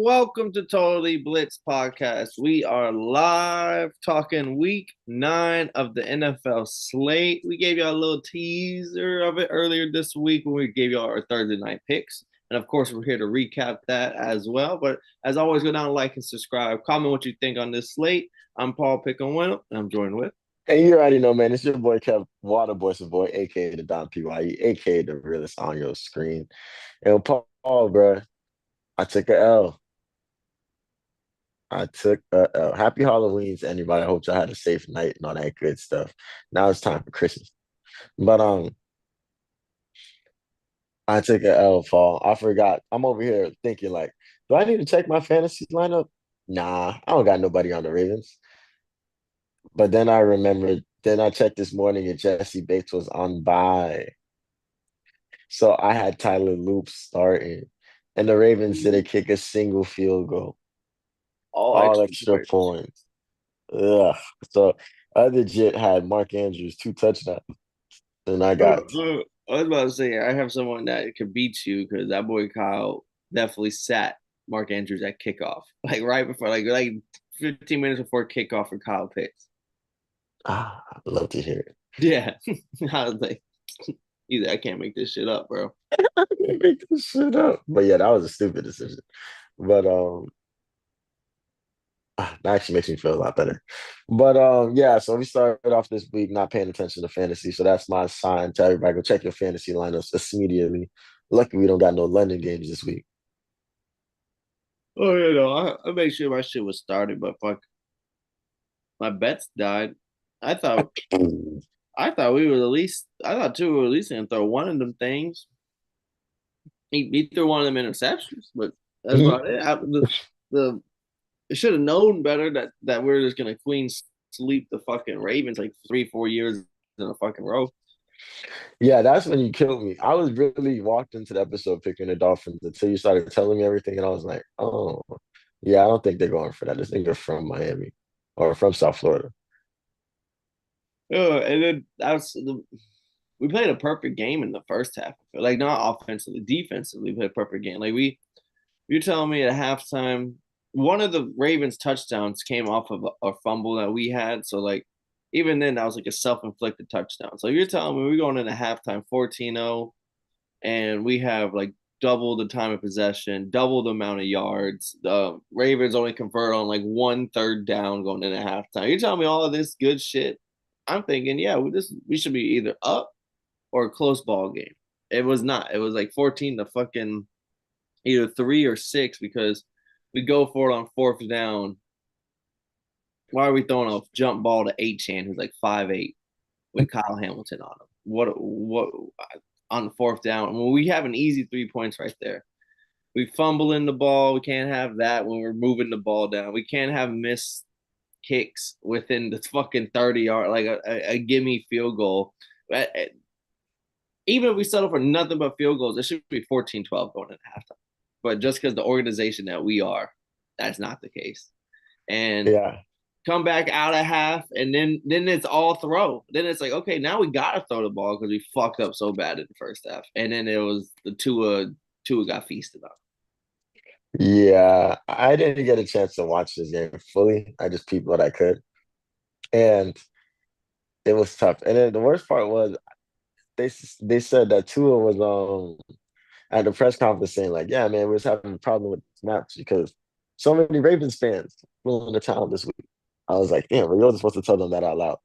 welcome to Totally Blitz Podcast. We are live talking week 9 of the NFL slate. We gave y'all a little teaser of it earlier this week when we gave y'all our Thursday night picks. And of course, we're here to recap that as well. But as always, go down, like, and subscribe. Comment what you think on this slate. I'm Paul Pick'em, and I'm joined with. And you already know, man, it's your boy Kev Waterboy, boy, aka the Don PYE, aka the realest on your screen. And Paul, bro, I took a L. I took a L. Happy Halloween to anybody. I hope y'all had a safe night and all that good stuff. Now it's time for Christmas. But I took a L, Paul. I forgot. I'm over here thinking like, do I need to check my fantasy lineup? Nah, I don't got nobody on the Ravens. But then I remembered, then I checked this morning and Jesse Bates was on bye. So I had Tyler Loop starting, and the Ravens didn't kick a single field goal, All all extra extra points. points. Ugh. So I legit had Mark Andrews 2 touchdowns, and I got I was about to say I have someone that could beat you because that boy Kyle definitely sat Mark Andrews at kickoff, like right before, like 15 minutes before kickoff for Kyle Pitts. I love to hear it. Yeah, I was like, either I can't make this shit up, bro. I can't make this shit up. But yeah, that was a stupid decision. But that actually makes me feel a lot better. But yeah, so we started off this week not paying attention to fantasy. So that's my sign to everybody. Go check your fantasy lineups immediately. Lucky we don't got no London games this week. Oh yeah, no, I made sure my shit was started, but fuck, my bets died. I thought I thought we were at least I thought two were at least gonna throw one of them things. He threw one of them interceptions, but that's about it. The I should have known better that we're just gonna queen sleep the fucking Ravens like 3-4 years in a fucking row. Yeah, that's when you killed me. I was really walked into the episode picking the Dolphins until you started telling me everything, and I was like, oh, yeah, I don't think they're going for that. This nigga from Miami or from South Florida. And then we played a perfect game in the first half. Like not offensively, defensively, we played a perfect game. Like you're telling me at halftime, one of the Ravens touchdowns came off of a fumble that we had. So like even then that was like a self-inflicted touchdown. So you're telling me we're going into halftime 14-0 and we have like double the time of possession, double the amount of yards. The Ravens only convert on like 1/3 down going into halftime. You're telling me all of this good shit. I'm thinking, yeah, we should be either up or a close ball game. It was not. It was like 14 to fucking either 3 or 6 because we go for it on fourth down. Why are we throwing a jump ball to Chan, who's like 5'8", with Kyle Hamilton on him? What on the fourth down? Well, we have an easy 3 points right there. We fumble in the ball. We can't have that when we're moving the ball down. We can't have missed kicks within the fucking 30-yard, like a gimme field goal. Even if we settle for nothing but field goals, it should be 14-12 going into halftime. But just because the organization that we are, that's not the case. And Yeah, come back out of half, and then it's all throw. Then it's like, okay, now we gotta throw the ball because we fucked up so bad in the first half. And then it was the Tua got feasted on. yeah. I didn't get a chance to watch this game fully. I just peeped what I could, and it was tough. And then the worst part was they said that Tua was at the press conference saying like, yeah, man, we was having a problem with this match because so many Ravens fans flew into town this week. I was like, damn, we wasn't supposed to tell them that out loud.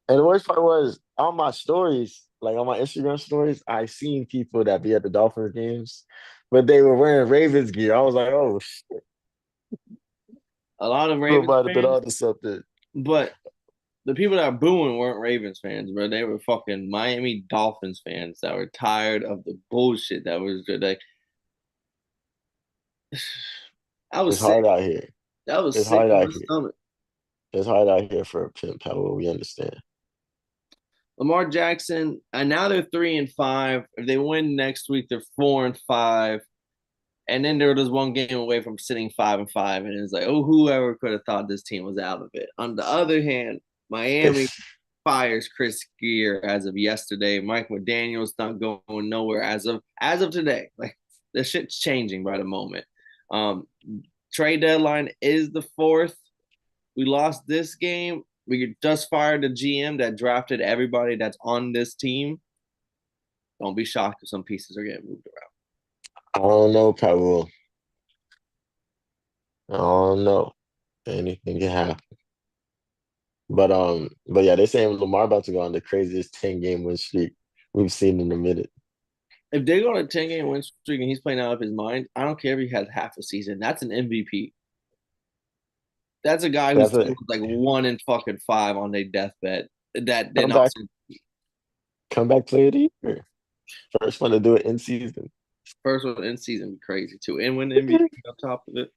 And the worst part was on my stories, like on my Instagram stories, I seen people that be at the Dolphins games, but they were wearing Ravens gear. I was like, oh shit, A lot of we're Ravens about to put fans, on to something. but the people that are booing weren't Ravens fans, bro. They were fucking Miami Dolphins fans that were tired of the bullshit that was like. I was It's sick. hard out here. That was It's sick hard to out my here. stomach. It's hard out here for a pimp. However, we understand. Lamar Jackson, and now they're 3-5. If they win next week, they're 4-5. And then they're just one game away from sitting 5-5. And it's like, oh, whoever could have thought this team was out of it. On the other hand, Miami It's fires Chris Gear as of yesterday. Mike McDaniel's not going nowhere as of today. Like the shit's changing by the moment. Um, Trade deadline is the 4th. We lost this game. We just fired the GM that drafted everybody that's on this team. Don't be shocked if some pieces are getting moved around. I don't know, Pablo. I don't know. Anything can happen. But yeah, they saying Lamar about to go on the craziest 10-game win streak we've seen in a minute. If they go on a 10-game win streak and he's playing out of his mind, I don't care if he has half a season. That's an MVP. That's a guy who's That's it. like 1 in fucking 5 on their deathbed. That then Come back, also come back, play of the year. First one to do it in season. first one in season be crazy too, and win the MVP on top of it.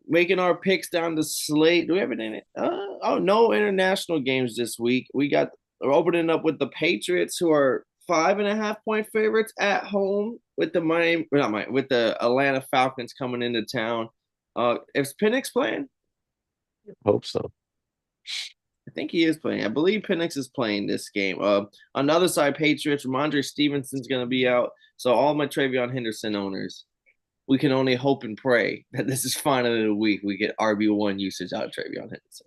Making our picks down the slate. Do we have it in it? Oh, no international games this week. We're opening up with the Patriots, who are 5.5 point favorites at home with the Miami, not Miami, with the Atlanta Falcons coming into town. Is Penix playing? Hope so. I think he is playing. I believe Penix is playing this game. On the other side, Patriots, Ramondre Stevenson's going to be out. So all my Travion Henderson owners, we can only hope and pray that this is finally the week we get RB1 usage out of Travion Henderson.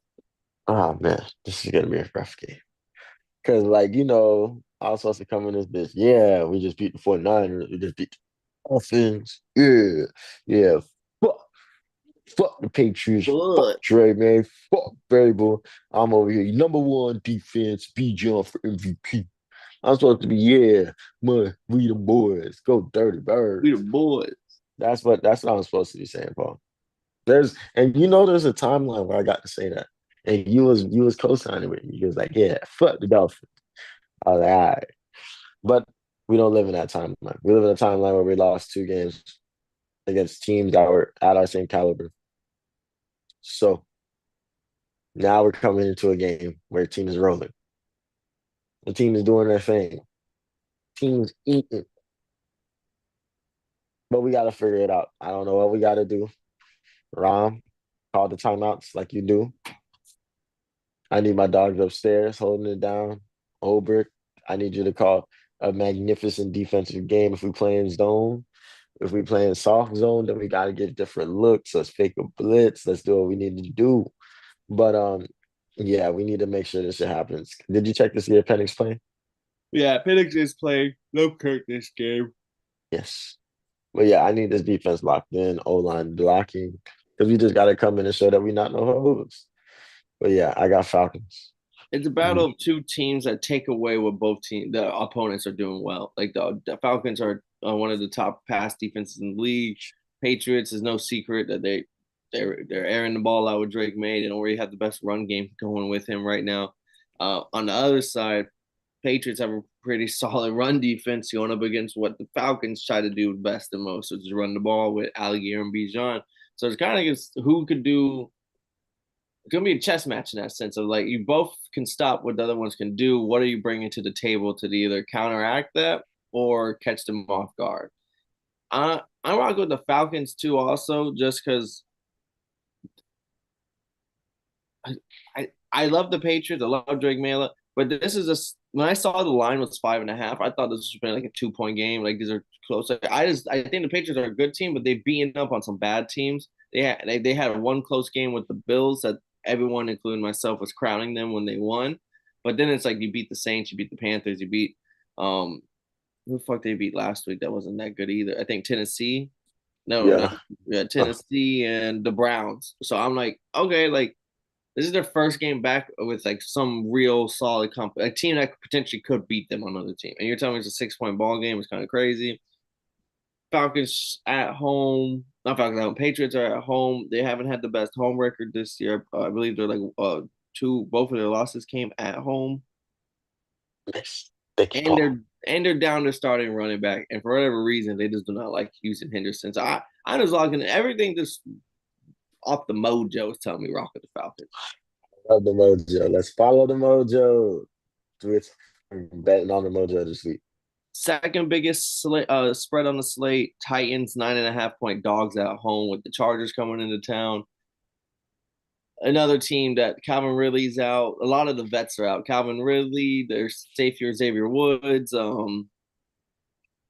Oh man, this is gonna be a rough game. Cause I was supposed to come in this bitch. Yeah, we just beat the 49ers. We just beat the Dolphins. Yeah. Yeah. Fuck. Fuck the Patriots. Fuck But Dre, man. Fuck Variable. I'm over here. Number one defense. B John for MVP. I'm supposed to be, yeah, man, we the boys. Go Dirty we the Birds. boys. That's what I'm supposed to be saying, Paul. There's a timeline where I got to say that. And you was co-signing with me. You was like, yeah, fuck the Dolphins. I was like, all right. But we don't live in that timeline. We live in a timeline where we lost 2 games against teams that were at our same caliber. So now we're coming into a game where the team is rolling. The team is doing their thing. Team's eating. But we gotta figure it out. I don't know what we gotta do. Rom, call the timeouts like you do. I need my dogs upstairs holding it down. Obrick, I need you to call a magnificent defensive game if we play in zone. If we play in soft zone, then we got to get different looks. Let's fake a blitz. Let's do what we need to do. But yeah, we need to make sure this shit happens. Did you check to see if Penix playing? Yeah, Penix is playing. No Kirk this game. Yes. But yeah, I need this defense locked in, O line blocking, because we just got to come in and show that we not no hoes. But yeah, I got Falcons. It's a battle of two teams that take away what the opponents are doing well. Like the Falcons are one of the top pass defenses in the league. Patriots is no secret that they're airing the ball out with Drake May. They don't really have the best run game going with him right now. On the other side, Patriots have a pretty solid run defense going up against what the Falcons try to do best and most, which is run the ball with Alligator and Bijan. So it's kind of just who could do. It's gonna be a chess match in that sense of like you both can stop what the other ones can do. What are you bringing to the table to either counteract that or catch them off guard? I'm rock with the Falcons too, also, just because I love the Patriots. I love Drake May, but this is just when I saw the line was 5.5, I thought this was like a 2 point game. Like these are close. I think the Patriots are a good team, but they've beaten up on some bad teams. They had one close game with the Bills that everyone, including myself, was crowning them when they won. But then it's like you beat the Saints, you beat the Panthers, you beat who the fuck they beat last week that wasn't that good either. I think Tennessee. No, no, Yeah. yeah, Tennessee and the Browns. So I'm like, okay, like this is their first game back with like some real solid a team that potentially could beat them on another team. And you're telling me it's a 6 point ball game? It's kind of crazy. Falcons at home. Not Falcons at home. Patriots are at home. They haven't had the best home record this year. I believe they're like both of their losses came at home. Nice. Thank you, And Paul. they're down to starting running back. And for whatever reason, they just do not like Houston Henderson. So I was locking everything just off the mojo is telling me rock with the Falcons. Love the mojo. Let's follow the mojo. Twitch. I'm betting on the mojo this week. Second biggest spread on the slate. Titans 9.5 point dogs at home with the Chargers coming into town. Another team that Calvin Ridley's out. A lot of the vets are out. Calvin Ridley, their safety Xavier Woods.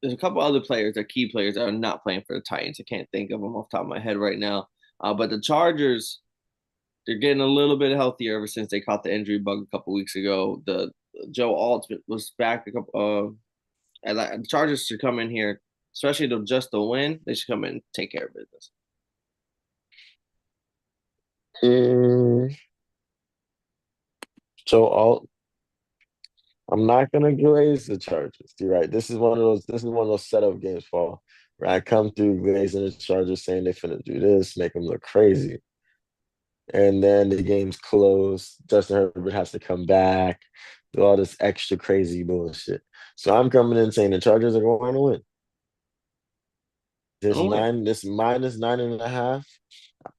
there's a couple other players, that key players that are not playing for the Titans. I can't think of them off the top of my head right now. But the Chargers, they're getting a little bit healthier ever since they caught the injury bug a couple weeks ago. The Joe Alt was back a couple. And the Chargers should come in here, especially to just the win. They should come in and take care of business. Mm, so all I'm not gonna glaze the Chargers. You're right. This is one of those setup games, Paul, where I come through glazing the Chargers saying they finna do this, make them look crazy. And then the game's close. Justin Herbert has to come back, do all this extra crazy bullshit. So I'm coming in saying the Chargers are going to win. Oh, win. This minus 9.5,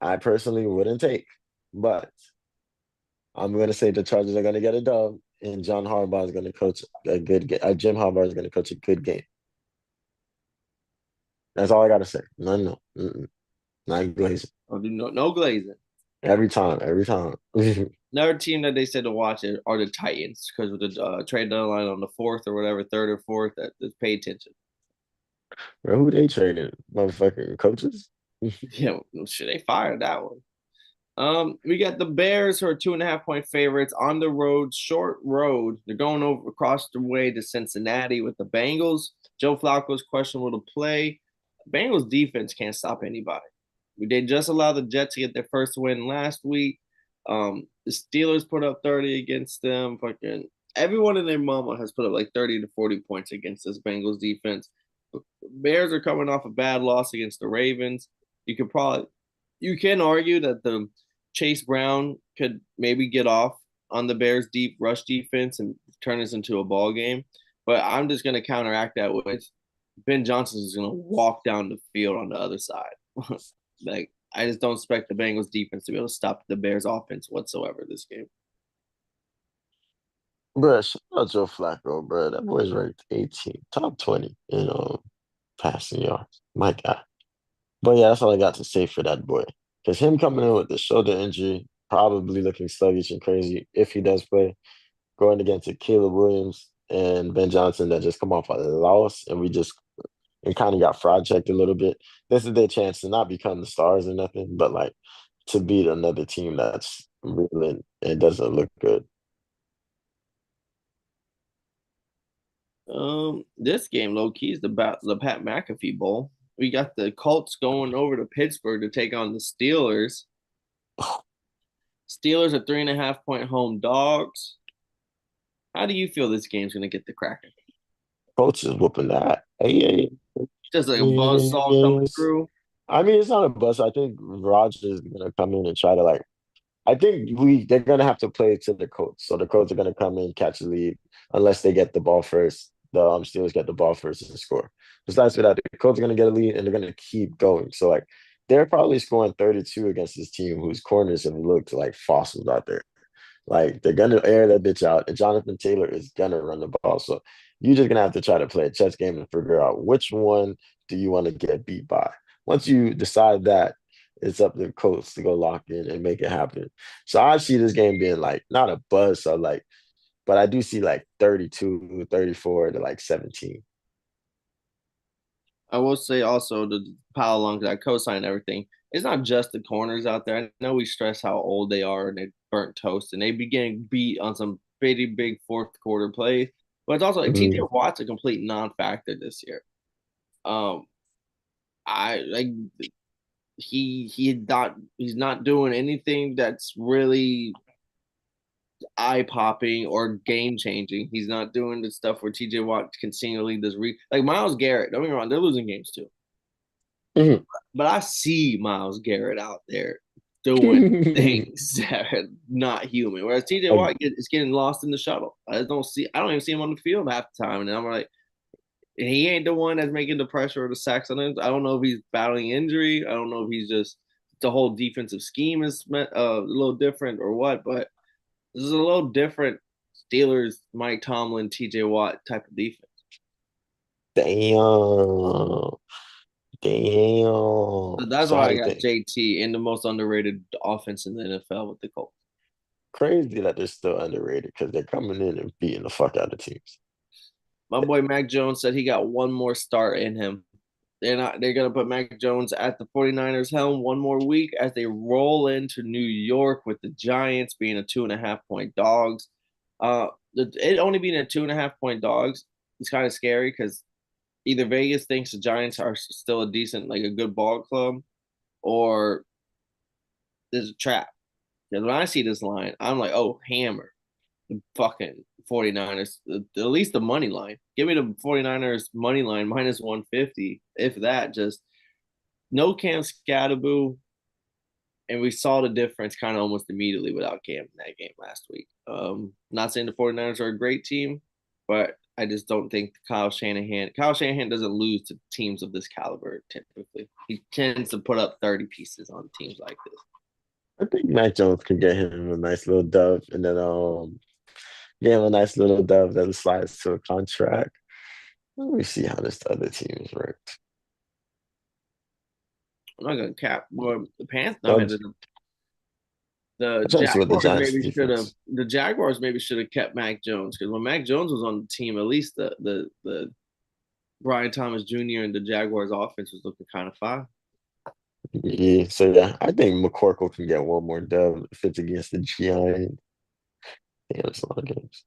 I personally wouldn't take. But I'm gonna say the Chargers are gonna get a dub, and John Harbaugh is gonna coach a good game. Jim Harbaugh is gonna coach a good game. That's all I gotta say. No, not glazing. Oh, no glazing. Every time, every time. Bro, Another team that they said to watch are the Titans because with the trade deadline on the fourth or whatever, third or fourth, that just pay attention. who they trading? Motherfucking coaches? Yeah, should they fire that one? We got the Bears who are 2.5 point favorites on the road, short road. They're going over across the way to Cincinnati with the Bengals. Joe Flacco's questionable to play. Bengals defense can't stop anybody. They just allowed the Jets to get their first win last week. The Steelers put up 30 against them. Fucking everyone and their mama has put up like 30 to 40 points against this Bengals defense. Bears are coming off a bad loss against the Ravens. You could probably you can argue that the Chase Brown could maybe get off on the Bears' deep rush defense and turn this into a ball game. But I'm just going to counteract that with Ben Johnson is going to walk down the field on the other side. Like I just don't expect the Bengals defense to be able to stop the Bears offense whatsoever this game. Shout out Joe Flacco, bro. That boy's ranked 18, top 20 in passing yards. My God. But yeah, that's all I got to say for that boy. Because him coming in with the shoulder injury, probably looking sluggish and crazy if he does play, going against a Caleb Williams and Ben Johnson that just come off a loss, and we just and kind of got fraud checked a little bit. This is their chance to not become the stars or nothing, but like to beat another team that's reeling and doesn't look good. This game low key is the Pat McAfee Bowl. We got the Colts going over to Pittsburgh to take on the Steelers. Steelers are 3.5 point home dogs. How do you feel this game's gonna get the Kraken? Coach is whooping that. Hey, Just like a buzz saw coming yes. through. I mean, it's not a bust. I think Rogers is gonna come in and try to like. I think they're gonna have to play to the Colts. So the Colts are gonna come in, catch the lead, unless they get the ball first. The Steelers get the ball first and score. Besides that, the Colts are gonna get a lead and they're gonna keep going. So like they're probably scoring 32 against this team whose corners have looked like fossils out there. Like they're gonna air that bitch out, and Jonathan Taylor is gonna run the ball. So you're just gonna have to try to play a chess game and figure out which one do you want to get beat by. Once you decide that, it's up to the coach to go lock in and make it happen. So I see this game being like not a buzz, so like, but I do see like 32, 34 to like 17. I will say also to pile along that co-sign everything. It's not just the corners out there. I know we stress how old they are and they're burnt toast and they be getting beat on some pretty big fourth quarter plays. But it's also like TJ Mhm. Watt's a complete non-factor this year. Um, I like he's not doing anything that's really eye popping or game changing. He's not doing the stuff where TJ Watt continually does like Miles Garrett. Don't get me wrong, they're losing games too. Mhm. But I see Miles Garrett out there doing things that are not human. Whereas TJ Ag- Watt is getting lost in the shuttle. I don't even see him on the field half the time. And I'm like, he ain't the one that's making the pressure or the sacks on him. I don't know if he's battling injury. I don't know if he's just the whole defensive scheme is a little different or what, but this is a little different Steelers, Mike Tomlin, TJ Watt type of defense. Damn. Damn. So that's So how why do I you got think? JT in the most underrated offense in the NFL with the Colts. Crazy that they're still underrated because they're coming in and beating the fuck out of teams. My boy Mac Jones said he got one more start in him. They're gonna put Mac Jones at the 49ers helm one more week as they roll into New York with the Giants being a 2.5 point dogs. It only being a 2.5 point dogs is kind of scary because either Vegas thinks the Giants are still a decent, like a good ball club, or there's a trap. Because when I see this line, I'm like, oh, hammer the fucking 49ers, at least the money line. Give me the 49ers money line minus 150. If that, just no Cam Scatterboo. And we saw the difference kind of almost immediately without Cam in that game last week. Not saying the 49ers are a great team, but I just don't think Kyle Shanahan doesn't lose to teams of this caliber typically. He tends to put up 30 pieces on teams like this. I think Mac Jones could get him a nice little dub, and then get him a nice little dub that slides to a contract. Let me see how this other team is ranked. I'm not gonna cap. Well, the Panthers, no, I'm the trying to see what the Giants Jaguars defense. maybe should have kept Mac Jones because when Mac Jones was on the team, at least the Brian Thomas Jr. and the Jaguars offense was looking kind of fine. Yeah, so yeah, I think McCorkle can get one more dub if it's against the Giants. Yeah, that's a lot of games.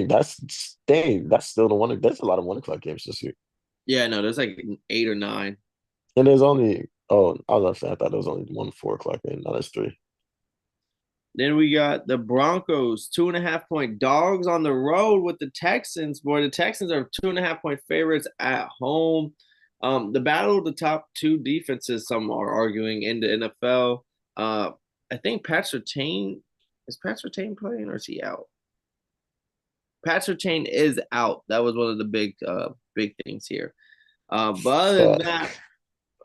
That's still the one. There's a lot of 1 o'clock games this week, Yeah, no, there's like 8 or 9. and there's only I was upset. I thought there was only one 4 o'clock game. Now there's three. Then we got the Broncos, 2.5 point dogs on the road with the Texans. Boy, the Texans are 2.5 point favorites at home. The battle of the top two defenses, some are arguing in the NFL. I think Pat Surtain is Pat Surtain playing or is he out? Pat Surtain is out. That was one of the big things here. But Fuck.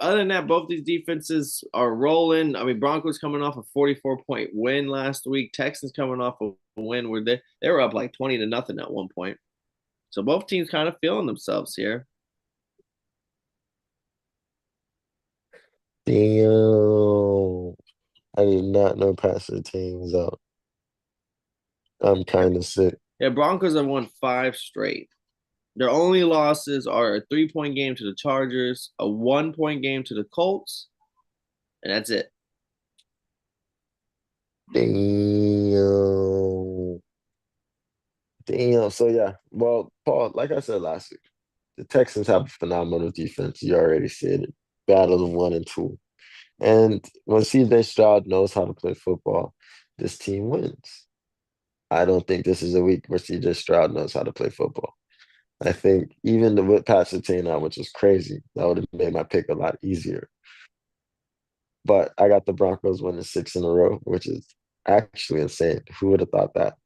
other than that, both these defenses are rolling. I mean, Broncos coming off a 44-point win last week. Texans coming off a win where they were up like 20-0 at one point. So both teams kind of feeling themselves here. Damn. I did not know Pastor Team was out. I'm kind of sick. Yeah, Broncos have won 5 straight. Their only losses are a 3 point game to the Chargers, a 1 point game to the Colts, and that's it. Damn. Damn. So yeah. Well, Paul, like I said last week, the Texans have a phenomenal defense. You already said it. Battle of 1 and 2. And when CJ Stroud knows how to play football, this team wins. I don't think this is a week where CJ Stroud knows how to play football. I think even the with Pat Surtain, which was crazy, that would have made my pick a lot easier. But I got the Broncos winning 6 in a row, which is actually insane. Who would have thought that?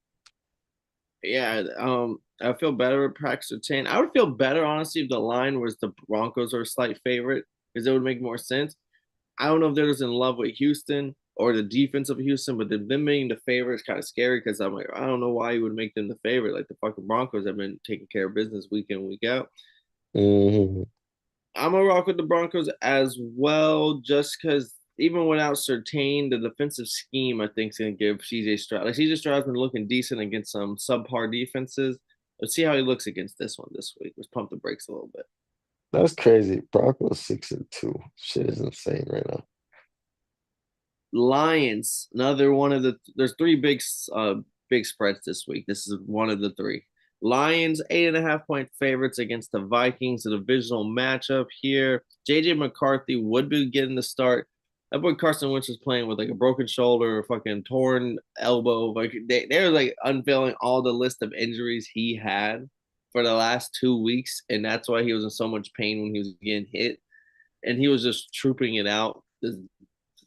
Yeah, I feel better with Paxton. I would feel better honestly if the line was the Broncos are a slight favorite because it would make more sense. I don't know if they're just in love with Houston or the defense of Houston, but them being the favorite is kind of scary because I'm like, I don't know why you would make them the favorite. Like the fucking Broncos have been taking care of business week in, week out. Mhm. I'm gonna rock with the Broncos as well, just because even without Surtain, the defensive scheme I think is gonna give CJ Stroud. Like CJ Stroud's been looking decent against some subpar defenses. Let's see how he looks against this one this week. Let's pump the brakes a little bit. That's crazy. Broncos 6-2. Shit is insane right now. Lions, another one of the. There's three big spreads this week. This is one of the three. Lions 8.5 point favorites against the Vikings, a divisional matchup here. JJ McCarthy would be getting the start. That boy Carson Wentz was playing with like a broken shoulder, a fucking torn elbow. Like they were like unveiling all the list of injuries he had for the last 2 weeks, and that's why he was in so much pain when he was getting hit. And he was just trooping it out.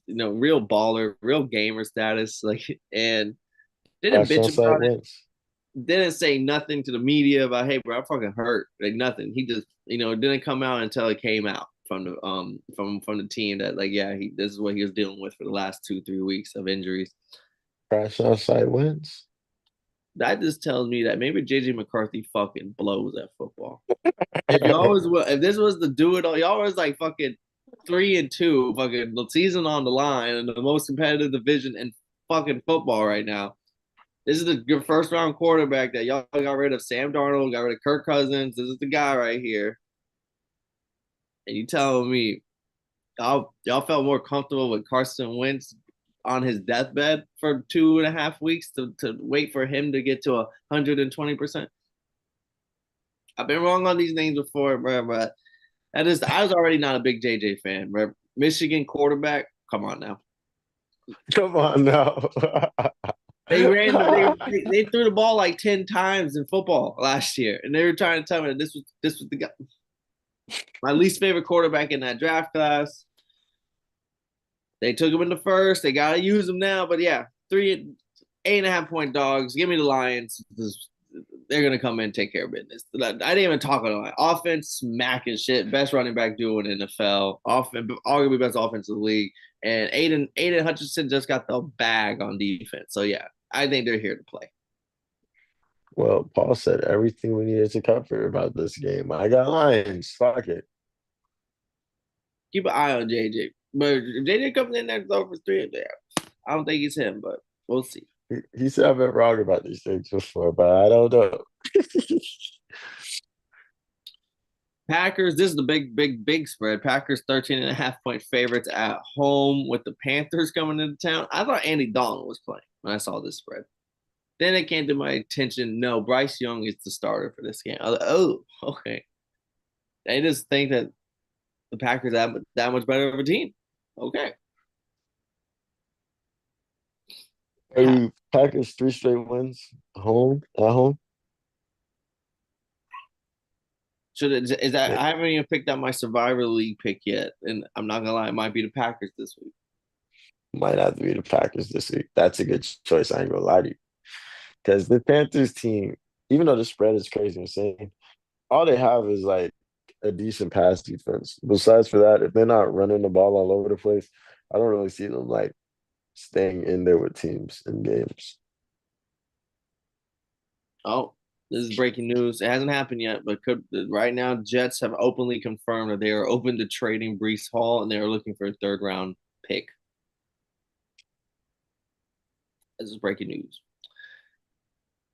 Real baller, real gamer status, like, and didn't Crash bitch on site about it. wins. Didn't say nothing to the media about, hey, bro, I'm fucking hurt. Like nothing. He just, didn't come out until it came out from the team that like, yeah, this is what he was dealing with for the last 2-3 weeks of injuries. Crash on site wins. That just tells me that maybe JJ McCarthy fucking blows at football. If this was the do it all, y'all was like fucking 3-2, fucking the season on the line and the most competitive division in fucking football right now. This is your first round quarterback that y'all got rid of Sam Darnold, got rid of Kirk Cousins. This is the guy right here. And you telling me y'all felt more comfortable with Carson Wentz on his deathbed for 2.5 weeks to wait for him to get to 120%? I've been wrong on these names before, bro, but I was already not a big JJ fan, bro. Michigan quarterback, come on now. Come on now. They threw the ball like 10 times in football last year, and they were trying to tell me that this was the guy. My least favorite quarterback in that draft class. They took him in the first. They gotta use him now, but yeah, 8.5 point dogs. Give me the Lions. They're gonna come in and take care of business. I didn't even talk about it. Offense, smacking shit. Best running back duo in the NFL. Offense, arguably best offense in the league. And Aiden Hutchinson just got the bag on defense. So yeah, I think they're here to play. Well, Paul said everything we needed to cover about this game. I got Lions. Fuck it. Keep an eye on JJ. But if JJ comes in there throw for three there, I don't think it's him, but we'll see. He said I've been wrong about these things before, but I don't know. Packers, this is the big spread. Packers 13.5 point favorites at home with the Panthers coming into town. I thought Andy Dalton was playing when I saw this spread. Then it came to my attention. No, Bryce Young is the starter for this game. I was like, oh, okay. They just think that the Packers have that much better of a team. Okay. Hey, Packers 3 straight wins at home. Is that It I haven't even picked out my Survivor League pick yet, and I'm not gonna lie, it might be the Packers this week. might have to be the Packers this week. That's a good choice. I ain't gonna lie to you. Because the Panthers team, even though the spread is crazy insane, all they have is like a decent pass defense. Besides for that, if they're not running the ball all over the place, I don't really see them like staying in there with teams in games. Oh, this is breaking news. It hasn't happened yet, but right now Jets have openly confirmed that they are open to trading Brees Hall and they are looking for a third round pick. This is breaking news.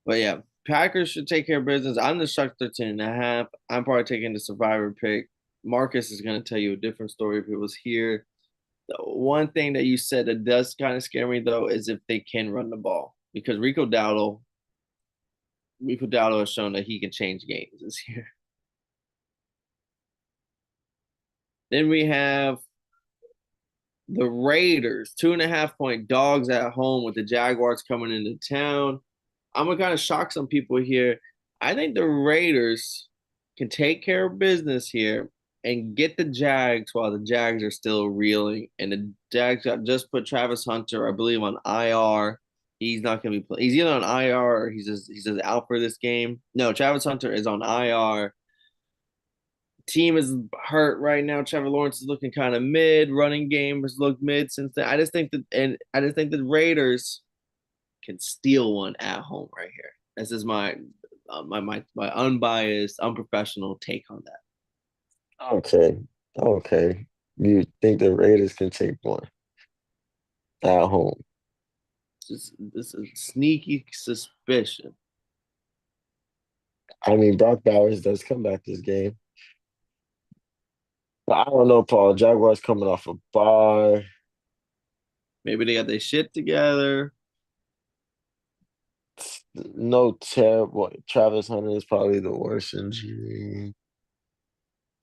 But yeah, Packers should take care of business. I'm the Shark 13.5. I'm probably taking the Survivor pick. Marcus is going to tell you a different story if it was here. The one thing that you said that does kind of scare me though is if they can run the ball because Rico Dowdle has shown that he can change games this year. Then we have the Raiders, 2.5 point dogs at home with the Jaguars coming into town. I'm gonna kind of shock some people here. I think the Raiders can take care of business here and get the Jags while the Jags are still reeling. And the Jags just put Travis Hunter, I believe, on IR. He's not gonna be playing. He's either on IR or he's out for this game. No, Travis Hunter is on IR. Team is hurt right now. Trevor Lawrence is looking kind of mid. Running game has looked mid since then. I just think the Raiders can steal one at home right here. This is my unbiased, unprofessional take on that. Okay. Okay. You think the Raiders can take one at home? This is sneaky suspicion. I mean, Brock Bowers does come back this game. But I don't know, Paul. Jaguars coming off a bye. Maybe they got their shit together. No terrible. Travis Hunter is probably the worst injury.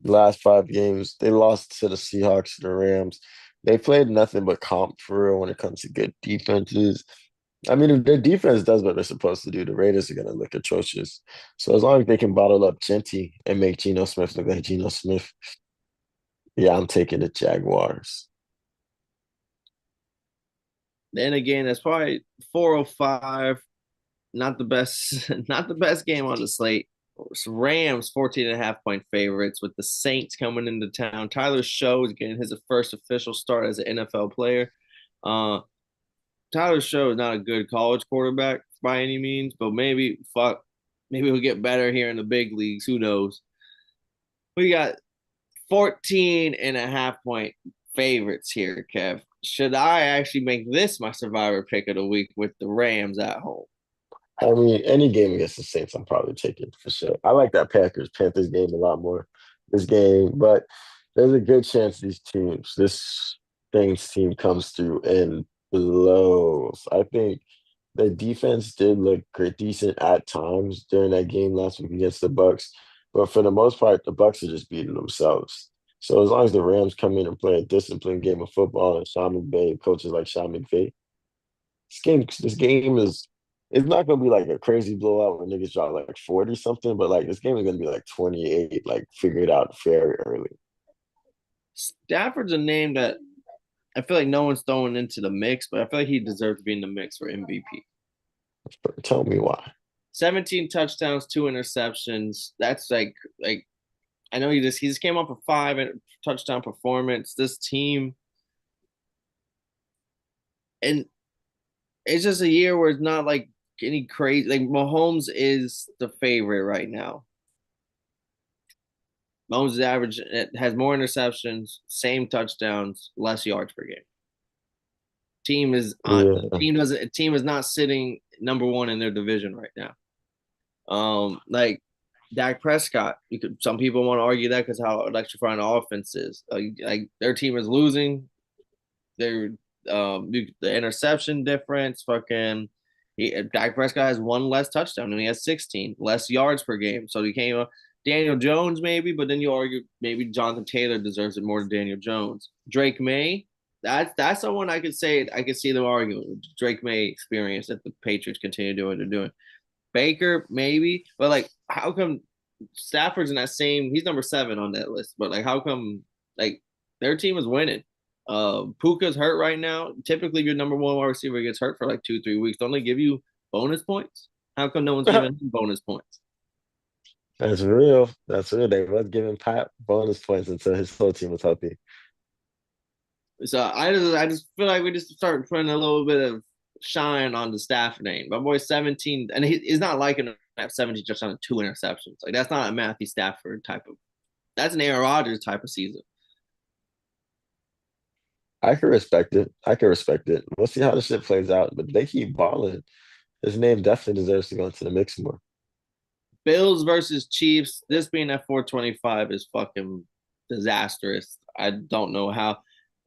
Last 5 games, they lost to the Seahawks, the Rams. They played nothing but comp for real when it comes to good defenses. I mean, if their defense does what they're supposed to do, the Raiders are going to look atrocious. So as long as they can bottle up Genty and make Geno Smith look like Geno Smith, yeah, I'm taking the Jaguars. Then again, that's probably 405. Not the best, not the best game on the slate. Rams 14.5 point favorites with the Saints coming into town. Tyler Show is getting his first official start as an NFL player. Uh, Tyler Show is not a good college quarterback by any means, but maybe he'll get better here in the big leagues. Who knows? We got 14.5 point favorites here, Kev. Should I actually make this my Survivor pick of the week with the Rams at home? I mean, any game against the Saints, I'm probably taking for sure. I like that Panthers game a lot more this game, but there's a good chance this Saints team comes through and blows. I think the defense did look great, decent at times during that game last week against the Bucks, but for the most part, the Bucks are just beating themselves. So as long as the Rams come in and play a disciplined game of football and Sean McVay, coaches like Sean McVay, this game is it's not gonna be like a crazy blowout where niggas drop like 40 something, but like this game is gonna be like 28, like figured out very early. Stafford's a name that I feel like no one's throwing into the mix, but I feel like he deserves to be in the mix for MVP. Tell me why. 17 touchdowns, 2 interceptions. That's like I know he just came off a 5 touchdown performance. This team, and it's just a year where it's not like any crazy. Like Mahomes is the favorite right now. Mahomes is average has more interceptions, same touchdowns, less yards per game. Team is on Yeah, team is not sitting number one in their division right now. Like Dak Prescott, some people want to argue that because how electrifying the offense is. Like their team is losing. They're the interception difference. Dak Prescott has one less touchdown and he has 16 less yards per game. So he came up. Daniel Jones maybe, but then you argue maybe Jonathan Taylor deserves it more than Daniel Jones. Drake May, that's someone I could see them arguing. Drake May experience that the Patriots continue doing what they're doing. Baker, maybe, but like, how come Stafford's in that same? He's number 7 on that list, but like, how come like their team is winning? Puka's hurt right now. Typically, your number one wide receiver gets hurt for like 2, 3 weeks. Don't they give you bonus points? How come no one's giving him bonus points? that's real. That's real. They was giving Pat bonus points until his whole team was healthy. So I just feel like we just start putting a little bit of shine on the Stafford name. My boy 17, and he's not liking to have 17 just on 2 interceptions. Like that's not a Matthew Stafford type of. That's an Aaron Rodgers type of season. I can respect it. I can respect it. We'll see how the shit plays out. But they keep balling. His name definitely deserves to go into the mix more. Bills versus Chiefs. This being at 425 is fucking disastrous. I don't know how.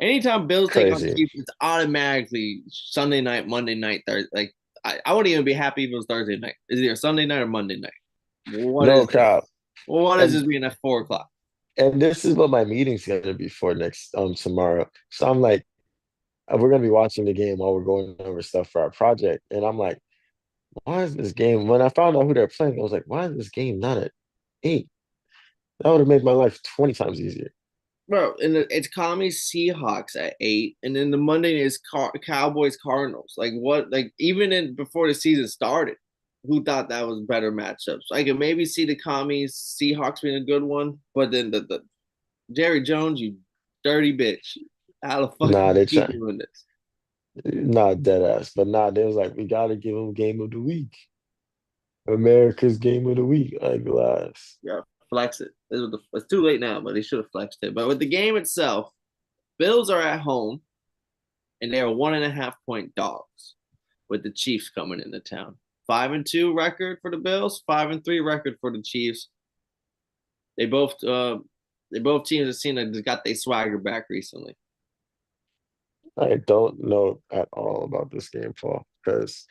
Anytime Bills take on the Crazy. Chiefs, it's automatically Sunday night, Monday night, Thursday. Like I wouldn't even be happy if it was Thursday night. Is it either Sunday night or Monday night? What No is this? cap. What is And this being at 4 o'clock? and this is what my meeting's gonna be for next tomorrow. So I'm like, we're gonna be watching the game while we're going over stuff for our project. And I'm like, why is this game? When I found out who they're playing, I was like, why is this game not at 8? That would have made my life 20 times easier. Bro, and it's Commies Seahawks at 8, and then the Monday is Cowboys Cardinals. Like what? Like even in before the season started, who thought that was better matchups? I could maybe see the Commies Seahawks being a good one, but then the Jerry Jones, you dirty bitch, how the fuck Nah, you they keep try doing this? not dead ass, but nah, they was like, we gotta give them game of the week. America's game of the week, eyeglass. Yeah, flex it. It's too late now, but they should have flexed it. But with the game itself, Bills are at home and they are 1.5 point dogs with the Chiefs coming into town. 5-2 record for the Bills, 5-3 record for the Chiefs. They both teams have seen that they got their swagger back recently. I don't know at all about this game, Paul, because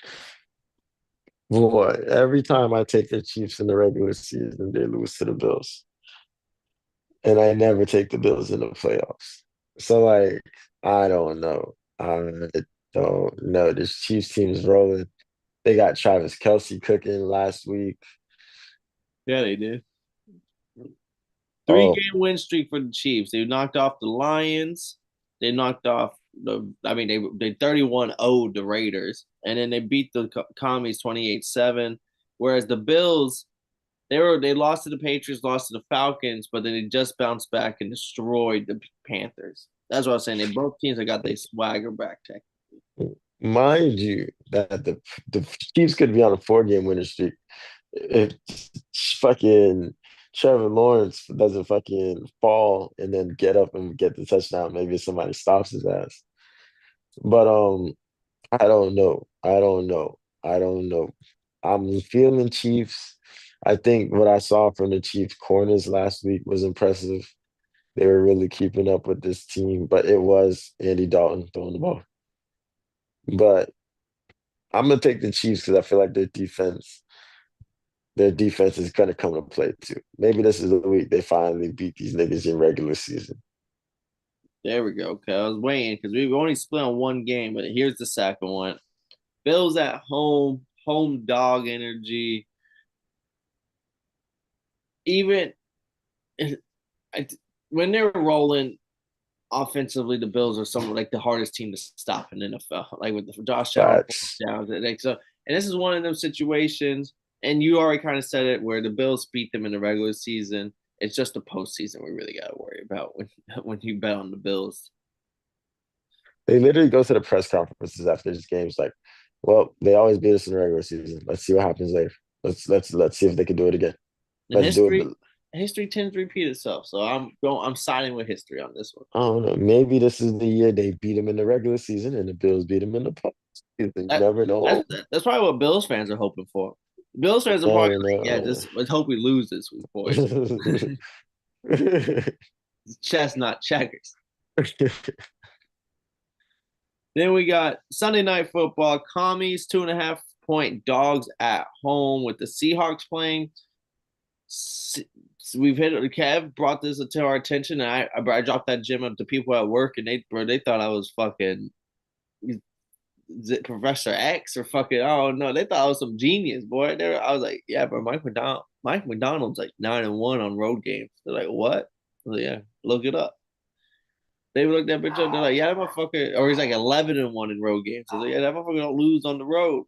boy, every time I take the Chiefs in the regular season, they lose to the Bills. And I never take the Bills in the playoffs. So like, I don't know. I don't know. This Chiefs team is rolling. They got Travis Kelce cooking last week. Yeah, they did. Three Oh, game win streak for the Chiefs. They knocked off the Lions. They knocked off I mean, they 31-0 the Raiders, and then they beat the Commies 28-7. Whereas the Bills, they lost to the Patriots, lost to the Falcons, but then they just bounced back and destroyed the Panthers. That's what I was saying. They both teams have got their swagger back. Tech. mind you, that the Chiefs could be on a 4 game winning streak if fucking Trevor Lawrence doesn't fucking fall and then get up and get the touchdown. Maybe somebody stops his ass. But I don't know. I don't know. I don't know. I'm feeling Chiefs. I think what I saw from the Chiefs corners last week was impressive. They were really keeping up with this team, but it was Andy Dalton throwing the ball. But I'm gonna take the Chiefs because I feel like their defense is gonna come to play too. Maybe this is the week they finally beat these niggas in regular season. There we go. Okay, I was waiting because we only split on one game, but here's the second one. Bills at home, home dog energy. Even I, when they're rolling offensively, the Bills are somewhat like the hardest team to stop in the NFL. Like with the Josh Allen Facts. downs, like so. And this is one of those situations. And you already kind of said it, where the Bills beat them in the regular season. It's just the postseason we really got to worry about when you bet on the Bills. They literally go to the press conferences after these games like, well, they always beat us in the regular season. Let's see what happens later. Let's see if they can do it again. And Let's do it. history tends to repeat itself. So I'm siding with history on this one. I don't know. Maybe this is the year they beat them in the regular season and the Bills beat them in the postseason. You That, never that's know. that's probably what Bills fans are hoping for. Bills fans are probably Never like, yeah, know. just let's hope we lose this week, boys. Chestnut checkers. Then we got Sunday night football. Commies 2.5 point dogs at home with the Seahawks playing. We've hit it. Kev brought this to our attention, and I dropped that gem up to people at work, and they thought I was fucking is it Professor X or fucking oh no, they thought I was some genius, boy. I was like, yeah, bro, Mike McDonald's like 9-1 on road games. They're like, what? I was like, yeah, look it up. They looked that bitch up. They're like, yeah, that motherfucker, or he's like 11-1 in road games. I was like, yeah, that motherfucker don't lose on the road.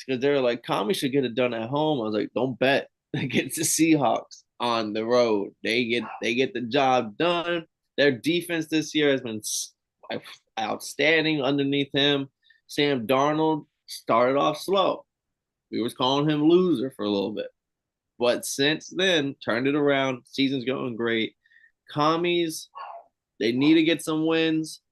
Because they're like, Kami should get it done at home. I was like, don't bet against the Seahawks on the road. They get the job done. Their defense this year has been outstanding underneath him. Sam Darnold started off slow. We was calling him loser for a little bit. But since then, turned it around. Season's going great. Commies, they need to get some wins.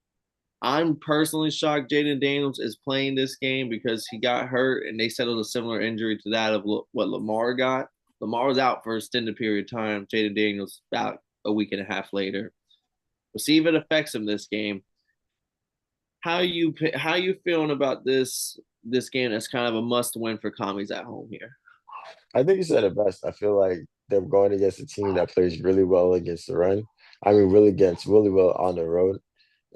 I'm personally shocked Jaden Daniels is playing this game because he got hurt and they said it was a similar injury to that of what Lamar got. Lamar was out for an extended period of time. Jaden Daniels about a week and a half later. We'll see if it affects him this game. How you feeling about this game? That's kind of a must win for commies at home here. I think you said it best. I feel like they're going against a team that plays really well against the run. I mean, really well on the road.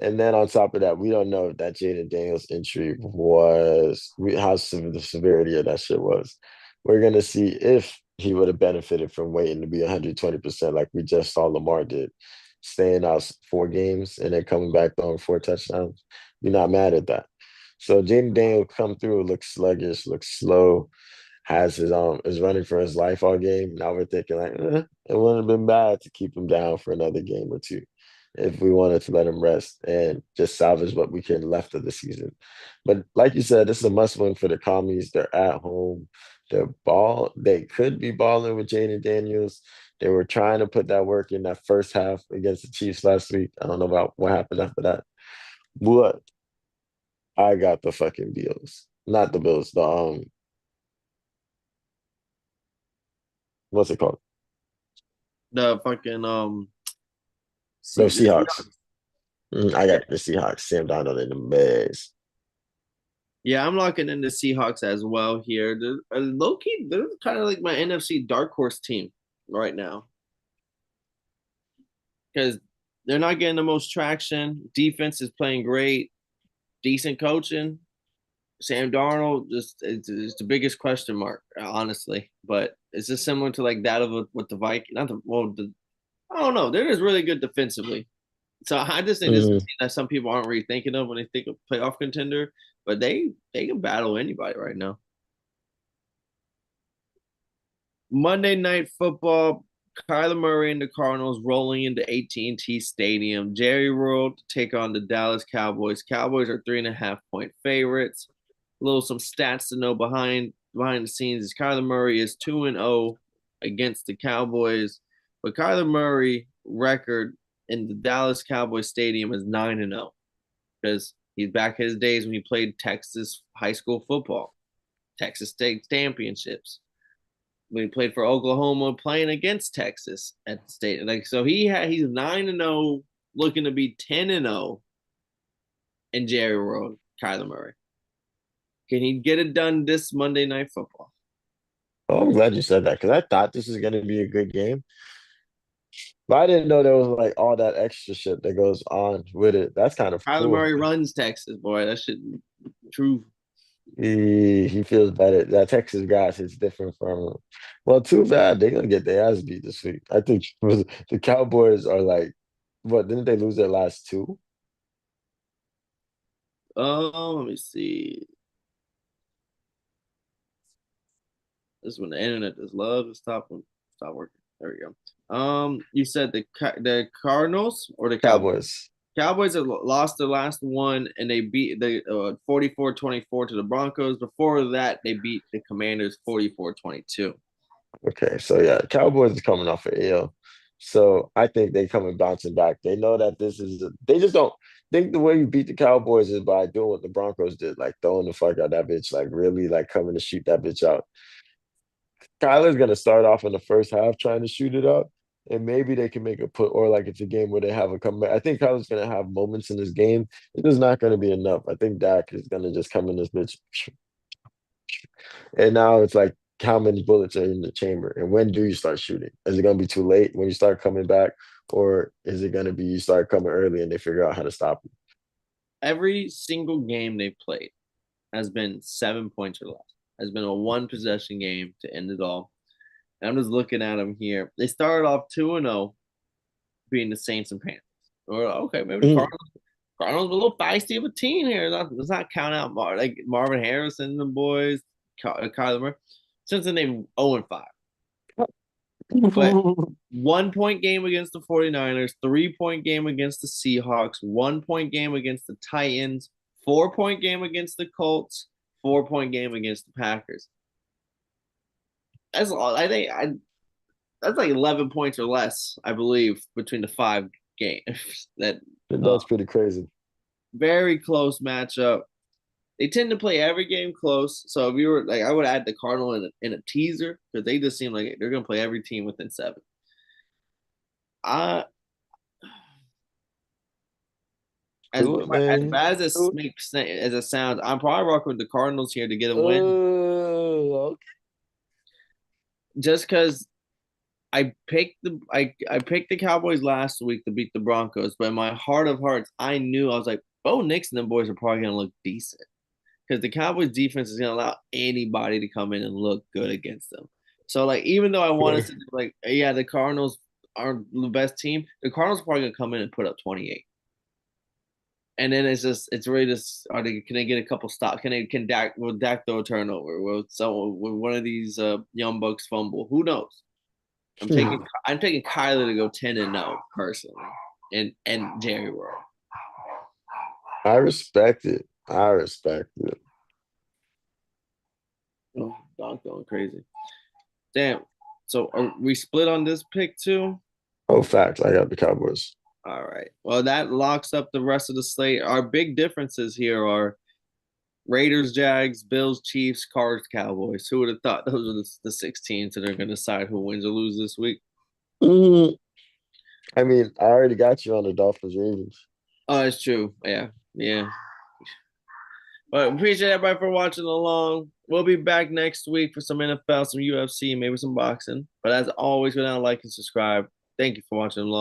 And then on top of that, we don't know if that Jaden Daniels injury how the severity of that shit was. We're gonna see if he would have benefited from waiting to be 120% like we just saw Lamar did, staying out 4 games and then coming back throwing 4 touchdowns. You're not mad at that. So Jaden Daniels come through, looks sluggish, looks slow, has his is running for his life all game. Now we're thinking like, it wouldn't have been bad to keep him down for another game or two if we wanted to let him rest and just salvage what we can left of the season. But like you said, this is a must win for the commies. They're at home. They could be balling with Jaden Daniels. They were trying to put that work in that first half against the Chiefs last week. I don't know about what happened after that. But I got the fucking Bills. Not the Bills, what's it called? The fucking No, see the Seahawks. Seahawks. I Yeah, got the Seahawks. Sam Darnold in the mess. yeah, I'm locking in the Seahawks as well here. They're low key, they're kind of like my NFC dark horse team right now because they're not getting the most traction. Defense is playing great, decent coaching. Sam Darnold just it's the biggest question mark, honestly. But it's just similar to like that of with the Vikings. Not the well, I don't know. They're just really good defensively. So I just think this is a Mhm. team that some people aren't really thinking of when they think of playoff contender, but they can battle anybody right now. Monday Night Football. Kyler Murray and the Cardinals rolling into AT&T Stadium. Jerry World to take on the Dallas Cowboys. Cowboys are 3.5 point favorites. Some stats to know behind the scenes is Kyler Murray is 2-0 against the Cowboys, but Kyler Murray record in the Dallas Cowboys stadium is 9-0 because he's back in his days when he played Texas high school football. Texas State championships. When he played for Oklahoma, playing against Texas at the state. Like so, he's 9-0, looking to be 10-0 in Jerry World. Kyler Murray. Can he get it done this Monday Night Football? Oh, I'm glad you said that because I thought this was going to be a good game. But I didn't know there was like all that extra shit that goes on with it. That's kind of Kyler cool. Murray runs Texas, boy. That shit true. He feels better. That Texas grass is different from. Well, too bad they're gonna get their ass beat this week. I think the Cowboys are like, what? Didn't they lose their last two? Let me see. This is when the internet just loves to stop working. There we go. You said the Cardinals or the Cowboys? Cowboys. Cowboys have lost their last one and they beat the 44-24 to the Broncos. Before that, they beat the Commanders 44-22. Okay, so yeah, Cowboys is coming off an L. So I think they coming bouncing back. They know that they just don't think the way you beat the Cowboys is by doing what the Broncos did, like throwing the fuck out that bitch, like really like coming to shoot that bitch out. Kyler's gonna start off in the first half trying to shoot it up, and maybe they can make a put, or like it's a game where they have a comeback. I think Kyler's gonna have moments in this game. It is not gonna be enough. I think Dak is gonna just come in this bitch, and now it's like how many bullets are in the chamber, and when do you start shooting? Is it gonna be too late when you start coming back, or is it gonna be you start coming early and they figure out how to stop you? Every single game they've played has been 7 points or less. Has been a one possession game to end it all. And I'm just looking at them here. They started off 2-0, being the Saints and Panthers. Or okay, maybe the Mm. Cardinals a little feisty of a team here. Let's not count out like Marvin Harrison and the boys, Kyler Murray. Since then, they've 0-5. But 1 point game against the 49ers, 3 point game against the Seahawks, 1 point game against the Titans, 4 point game against the Colts, 4 point game against the Packers. That's all. I think that's like 11 points or less, I believe, between the 5 games. That That's pretty crazy. very close matchup. They tend to play every game close. So if you were like, I would add the Cardinal in a teaser because they just seem like they're going to play every team within 7. I Do it, as man. bad as Do it it. makes as it sounds, I'm probably rocking with the Cardinals here to get a win, Oh, just because I picked the Cowboys last week to beat the Broncos, but in my heart of hearts, I knew I was like, Bo Nix and them boys are probably gonna look decent because the Cowboys defense is gonna allow anybody to come in and look good against them. So like, even though I wanted to like, yeah, the Cardinals are the best team, the Cardinals are probably gonna come in and put up 28. And then it's really just can they get a couple stops? Can Dak will Dak throw a turnover? Will one of these young bucks fumble? Who knows? okay. I'm taking Kyler to go 10-0 personally, and Jerry World. I respect it. I respect it. Oh, dog going crazy. Damn. So are we split on this pick too? Oh, facts. I got the Cowboys. All right. Well, that locks up the rest of the slate. Our big differences here are Raiders, Jags, Bills, Chiefs, Cards, Cowboys. Who would have thought those are the 6 teams that are going to decide who wins or loses this week? Mm, I mean, I already got you on the Dolphins Ravens. Oh, it's true. Yeah. Yeah. But appreciate everybody for watching along. We'll be back next week for some NFL, some UFC, maybe some boxing. But as always, go down, like, and subscribe. Thank you for watching along.